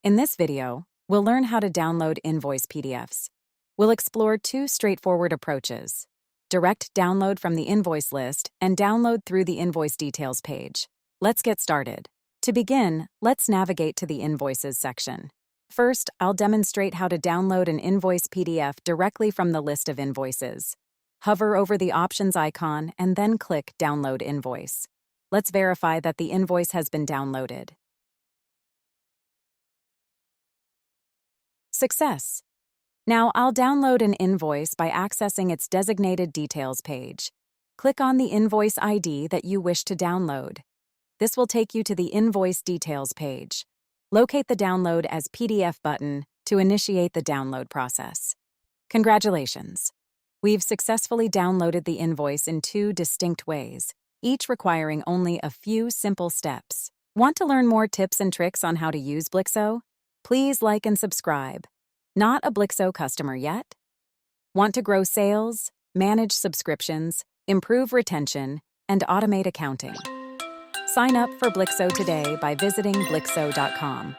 In this video, we'll learn how to download invoice PDFs. We'll explore two straightforward approaches: direct download from the invoice list and download through the invoice details page. Let's get started. To begin, let's navigate to the Invoices section. First, I'll demonstrate how to download an invoice PDF directly from the list of invoices. Hover over the options icon and then click Download Invoice. Let's verify that the invoice has been downloaded. Success! Now I'll download an invoice by accessing its designated details page. Click on the invoice ID that you wish to download. This will take you to the invoice details page. Locate the Download as PDF button to initiate the download process. Congratulations! We've successfully downloaded the invoice in two distinct ways, each requiring only a few simple steps. Want to learn more tips and tricks on how to use Blixo? Please like and subscribe. Not a Blixo customer yet? Want to grow sales, manage subscriptions, improve retention, and automate accounting? Sign up for Blixo today by visiting Blixo.com.